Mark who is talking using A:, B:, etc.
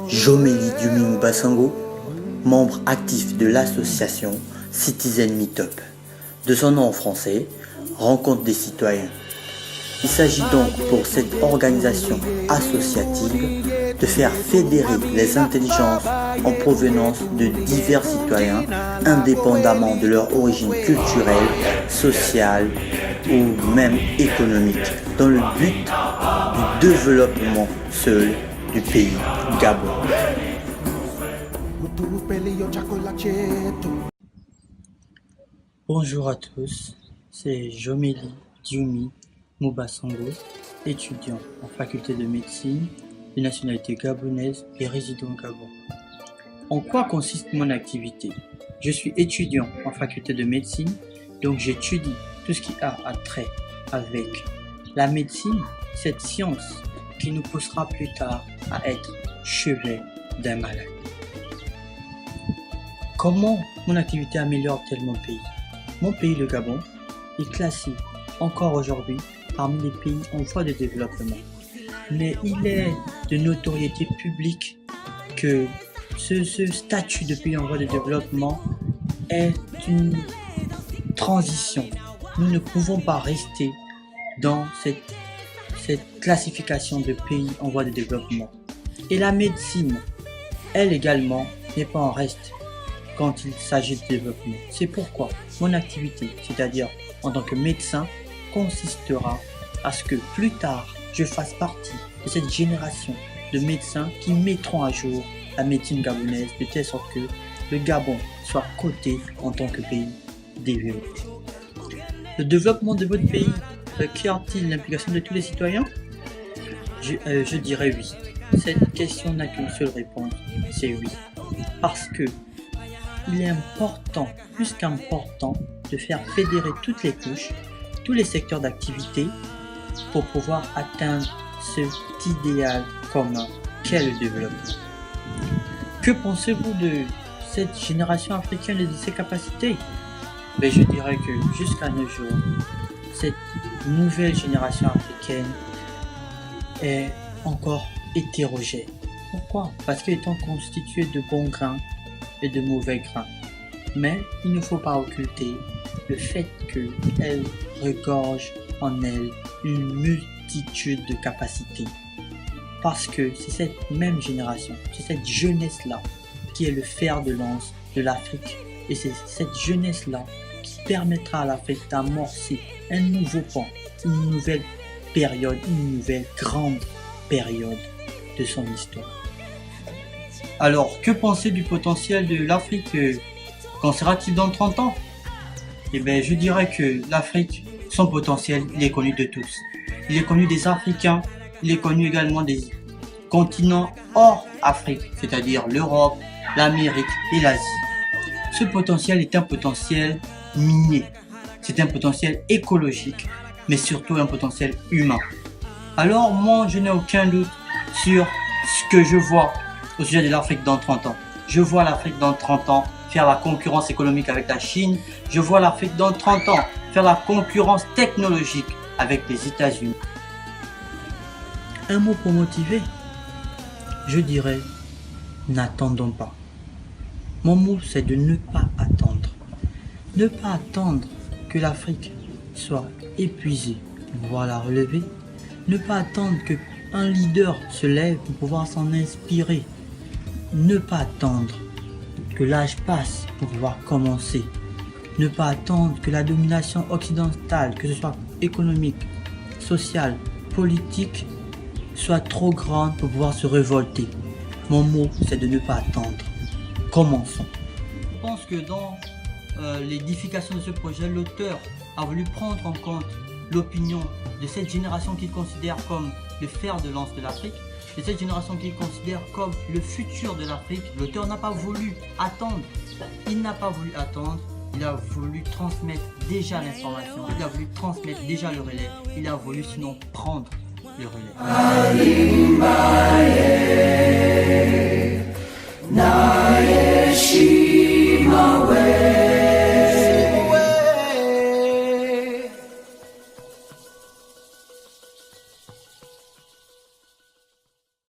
A: Jomélie Diumi Basango, membre actif de l'association Citizen Meetup. De son nom en français, Rencontre des citoyens. Il s'agit donc pour cette organisation associative de faire fédérer les intelligences en provenance de divers citoyens, indépendamment de leur origine culturelle, sociale ou même économique, dans le but du développement seul du pays Gabon.
B: Bonjour à tous, c'est Jomélie Diumi Basango, étudiant en faculté de médecine de nationalité gabonaise et résident au Gabon. En quoi consiste mon activité? Je suis étudiant en faculté de médecine, donc j'étudie tout ce qui a trait avec la médecine, cette science qui nous poussera plus tard à être chevet d'un malade. Comment mon activité améliore-t-elle mon pays? Mon pays, le Gabon, est classé encore aujourd'hui parmi les pays en voie de développement. Mais il est de notoriété publique que ce statut de pays en voie de développement est une transition. Nous ne pouvons pas rester dans cette classification de pays en voie de développement. Et la médecine, elle également, n'est pas en reste quand il s'agit de développement. C'est pourquoi mon activité, c'est-à-dire en tant que médecin, consistera à ce que plus tard, je fasse partie de cette génération de médecins qui mettront à jour la médecine gabonaise de telle sorte que le Gabon soit coté en tant que pays développé. Le développement de votre pays requiert-il l'implication de tous les citoyens? Je dirais oui. Cette question n'a qu'une seule réponse, c'est oui. Parce que il est important, plus qu'important, de faire fédérer toutes les couches, tous les secteurs d'activité pour pouvoir atteindre cet idéal commun qu'est le développement. Que pensez-vous de cette génération africaine et de ses capacités? Je dirais que jusqu'à nos jours, cette nouvelle génération africaine est encore hétérogène. Pourquoi? Parce qu'elle est constituée de bons grains et de mauvais grains. Mais il ne faut pas occulter le fait qu'elle regorge en elle une multitude de capacités. Parce que c'est cette même génération, c'est cette jeunesse-là qui est le fer de lance de l'Afrique. Et c'est cette jeunesse-là qui permettra à l'Afrique d'amorcer un nouveau pan, une nouvelle période, une nouvelle grande période de son histoire. Alors, que penser du potentiel de l'Afrique? Qu'en sera-t-il dans 30 ans? Je dirais que l'Afrique, son potentiel, il est connu de tous. Il est connu des Africains, il est connu également des continents hors Afrique, c'est-à-dire l'Europe, l'Amérique et l'Asie. Ce potentiel est un potentiel minier, c'est un potentiel écologique, mais surtout un potentiel humain. Alors moi, je n'ai aucun doute sur ce que je vois au sujet de l'Afrique dans 30 ans. Je vois l'Afrique dans 30 ans faire la concurrence économique avec la Chine. Je vois l'Afrique dans 30 ans faire la concurrence technologique avec les États-Unis. Un mot pour motiver, je dirais, n'attendons pas. Mon mot, c'est de ne pas attendre. Ne pas attendre que l'Afrique soit épuisée pour pouvoir la relever. Ne pas attendre qu'un leader se lève pour pouvoir s'en inspirer. Ne pas attendre que l'âge passe pour pouvoir commencer. Ne pas attendre que la domination occidentale, que ce soit économique, sociale, politique, soit trop grande pour pouvoir se révolter. Mon mot, c'est de ne pas attendre. Commençons. Je pense que dans l'édification de ce projet, l'auteur a voulu prendre en compte l'opinion de cette génération qu'il considère comme le fer de lance de l'Afrique, de cette génération qu'il considère comme le futur de l'Afrique. L'auteur n'a pas voulu attendre. Il n'a pas voulu attendre. Il a voulu transmettre déjà l'information. Il a voulu transmettre déjà le relais. Il a voulu sinon prendre le relais.